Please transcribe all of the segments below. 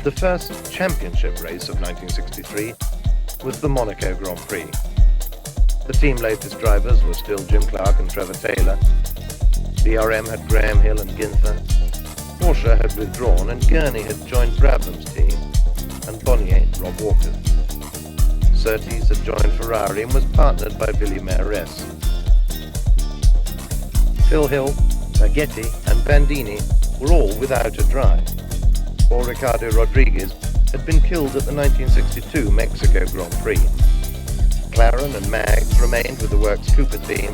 The first championship race of 1963 was the Monaco Grand-Pri. The team latest drivers were still Jim Clark and Trevor Taylor. BRM had BRM Hill and Ginther. Porsche had withdrawn and Gurney had joined Brabham's team, and Bonnier, Rob Walker's. Sёrtis had joined Ferrari and was partnered by Billy Mares. Phil Hill, Baghetti and Bandini were all without a drive. Or Ricardo Rodriguez had been killed at the 1962 Mexico Grand Prix. Claren and Mags remained with the works Cooper team,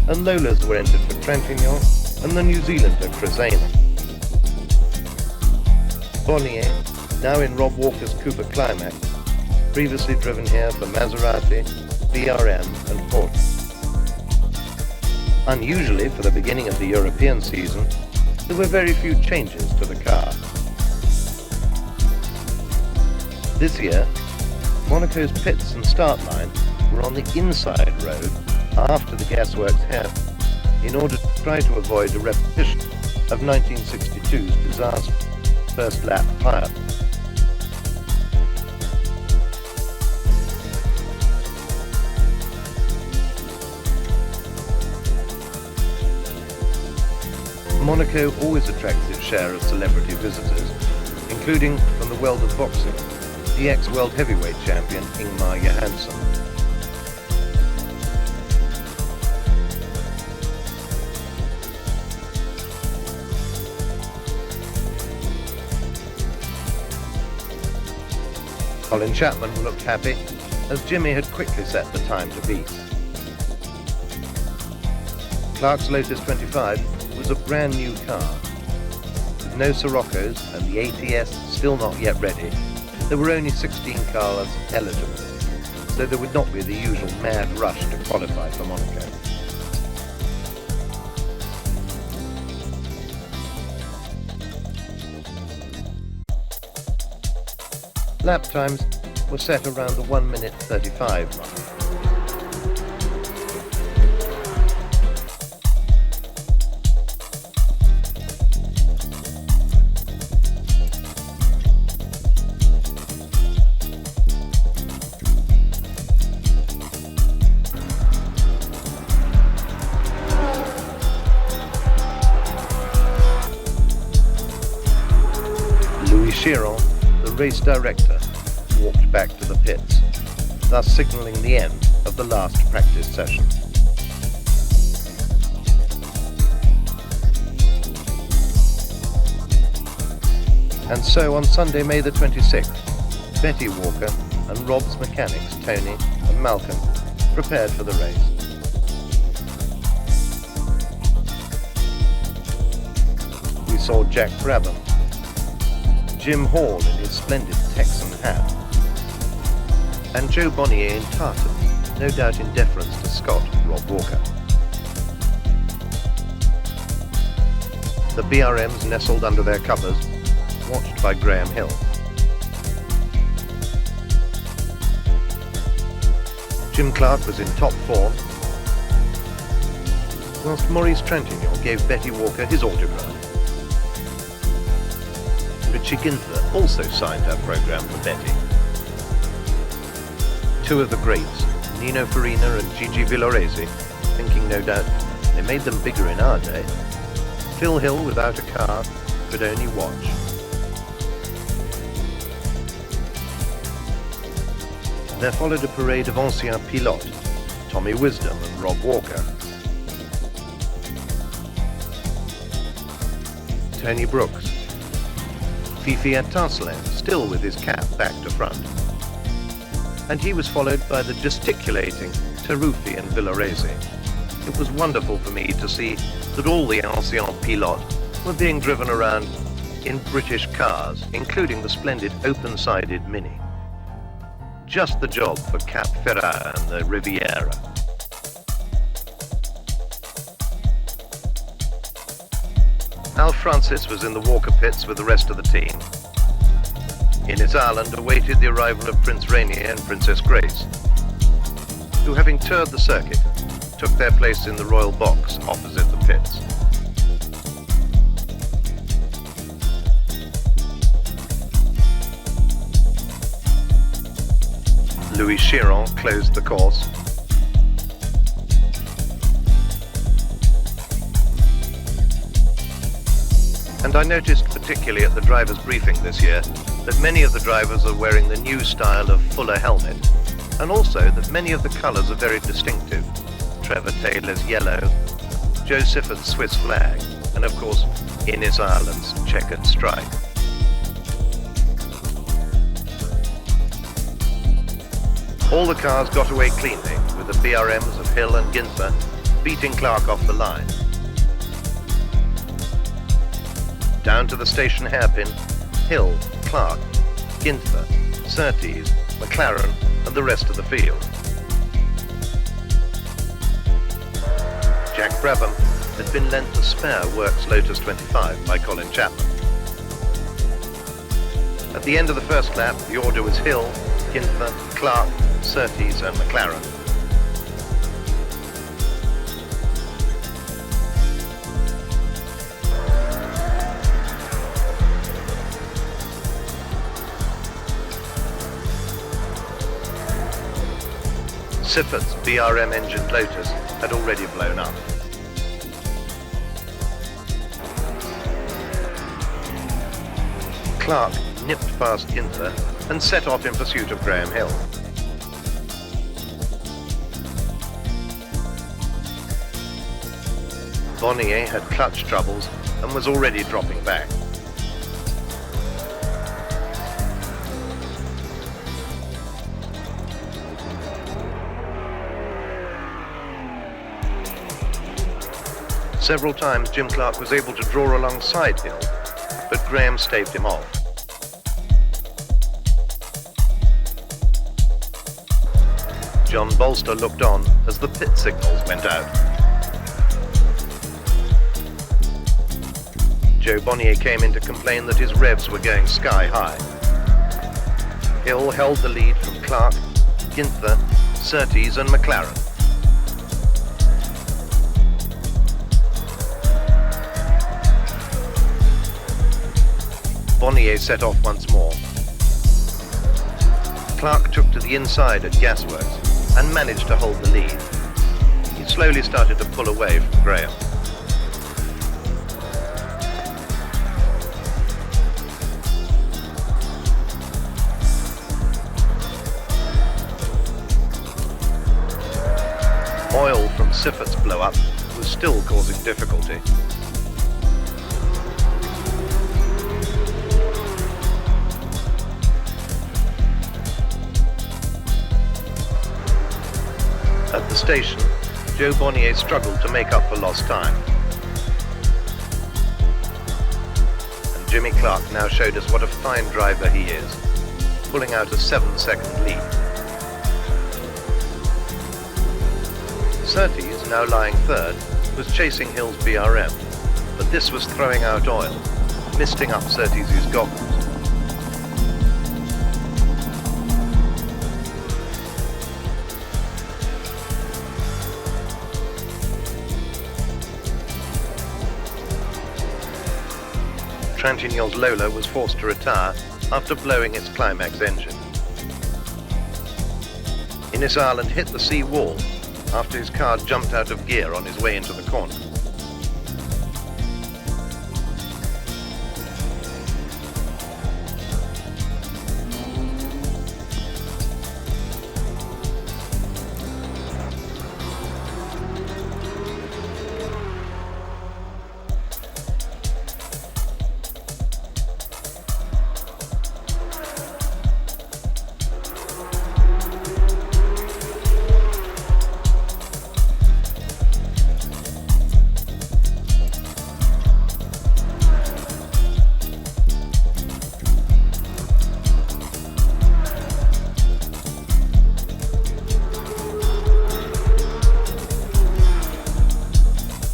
and Lolas were entered for Trintignant and the New Zealander Cresena. Bonnier, now in Rob Walker's Cooper Climax, previously driven here for Maserati, BRM and Porsche. Unusually for the beginning of the European season, there were very few changes to the car. This year, Monaco's pits and start line were on the inside road after the gasworks had, in order to try to avoid a repetition of 1962's disaster first lap pileup. Monaco always attracts its share of celebrity visitors, including from the world of boxing, the ex-world heavyweight champion Ingmar Johansson. Colin Chapman looked happy, as Jimmy had quickly set the time to beat. Clark's Lotus 25 was a brand new car. With no Siroccos and the ATS still not yet ready, there were only 16 cars eligible, so there would not be the usual mad rush to qualify for Monaco. Lap times were set around the 1 minute 35 mark. Chiron, the race director, walked back to the pits, thus signalling the end of the last practice session. And so on Sunday, May the 26th, Betty Walker and Rob's mechanics, Tony and Malcolm, prepared for the race. We saw Jack Brabham, Jim Hall in his splendid Texan hat, and Joe Bonnier in tartan, no doubt in deference to Scott Rob Walker. The BRMs nestled under their covers, watched by Graham Hill. Jim Clark was in top form, whilst Maurice Trintignant gave Betty Walker his autograph. Ricci Gintera also signed her program for Betty. Two of the greats, Nino Farina and Gigi Villoresi, thinking no doubt they made them bigger in our day. Phil Hill, without a car, could only watch. There followed a parade of anciens pilotes, Tommy Wisdom and Rob Walker. Tony Brooks. Fifi Attarslan, still with his cap back to front. And he was followed by the gesticulating Teruffi and Villoresi. It was wonderful for me to see that all the anciens pilotes were being driven around in British cars, including the splendid open-sided Mini. Just the job for Cap Ferrat and the Riviera. Al Francis was in the Walker pits with the rest of the team. Innes Ireland awaited the arrival of Prince Rainier and Princess Grace, who, having toured the circuit, took their place in the royal box opposite the pits. Louis Chiron closed the course. And I noticed, particularly at the drivers' briefing this year, that many of the drivers are wearing the new style of fuller helmet, and also that many of the colours are very distinctive. Trevor Taylor's yellow, Joe Siffert's Swiss flag, and of course, Innes Ireland's checkered stripe. All the cars got away cleanly, with the BRMs of Hill and Ginther beating Clark off the line. Down to the station hairpin, Hill, Clark, Ginther, Sёrtis, McLaren and the rest of the field. Jack Brabham had been lent the spare Works Lotus 25 by Colin Chapman. At the end of the first lap, the order was Hill, Ginther, Clark, Sёrtis and McLaren. Siffert's BRM engined Lotus had already blown up. Clark nipped past Ginther and set off in pursuit of Graham Hill. Bonnier had clutch troubles and was already dropping back. Several times Jim Clark was able to draw alongside Hill, but Graham staved him off. John Bolster looked on as the pit signals went out. Joe Bonnier came in to complain that his revs were going sky high. Hill held the lead from Clark, Ginther, Sёrtis and McLaren. Bonnier set off once more. Clark took to the inside at Gasworks and managed to hold the lead. He slowly started to pull away from Graham. Oil from Siffert's blow-up was still causing difficulty. At the station, Joe Bonnier struggled to make up for lost time. And Jimmy Clark now showed us what a fine driver he is, pulling out a 7-second lead. Sёrtis, now lying third, was chasing Hill's BRM, but this was throwing out oil, misting up Sёrtis' goggles. Trantignol's Lola was forced to retire after blowing its climax engine. Innes Ireland hit the sea wall after his car jumped out of gear on his way into the corner.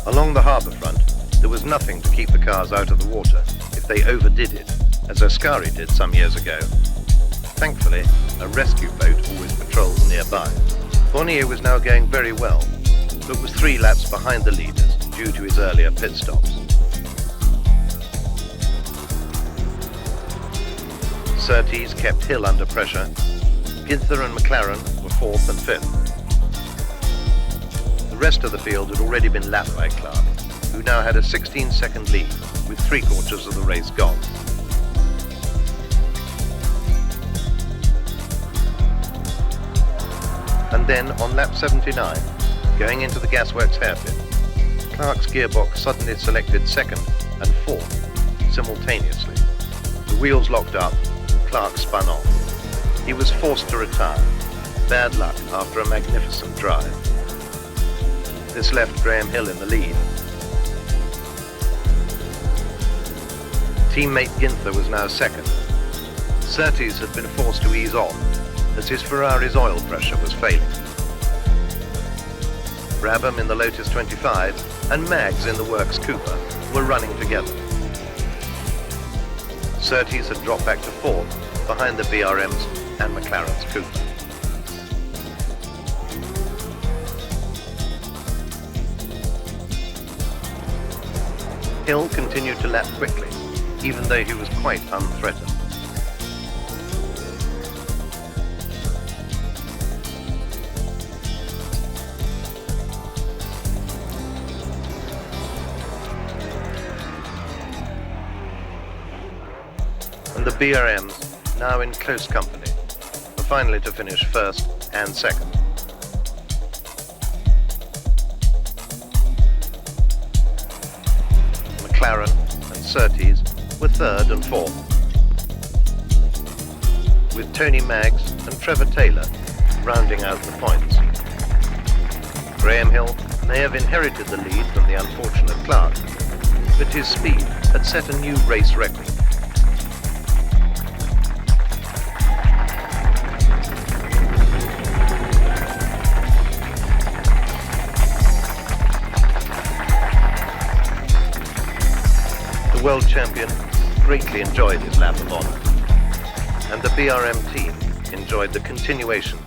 Along the harbour front, there was nothing to keep the cars out of the water if they overdid it, as Ascari did some years ago. Thankfully, a rescue boat always patrols nearby. Bonnier was now going very well, but was 3 laps behind the leaders due to his earlier pit stops. Sёrtis kept Hill under pressure. Ginther and McLaren were 4th and 5th. The rest of the field had already been lapped by Clark, who now had a 16-second lead with 3/4 of the race gone. And then on lap 79, going into the gasworks hairpin, Clark's gearbox suddenly selected 2nd and 4th simultaneously. The wheels locked up, Clark spun off. He was forced to retire. Bad luck after a magnificent drive. This left BRM Hill in the lead. Teammate Ginther was now 2nd. Sёrtis had been forced to ease off as his Ferrari's oil pressure was failing. Brabham in the Lotus 25 and Mags in the Works Cooper were running together. Sёrtis had dropped back to 4th behind the BRM's and McLaren's Cooper. Hill continued to lap quickly, even though he was quite unthreatened. And the BRMs, now in close company, were finally to finish 1st and 2nd. McLaren and Sёrtis were 3rd and 4th, with Tony Maggs and Trevor Taylor rounding out the points. BRM Hill may have inherited the lead from the unfortunate Clark, but his speed had set a new race record. The world champion greatly enjoyed his lap of honour, and the BRM team enjoyed the continuation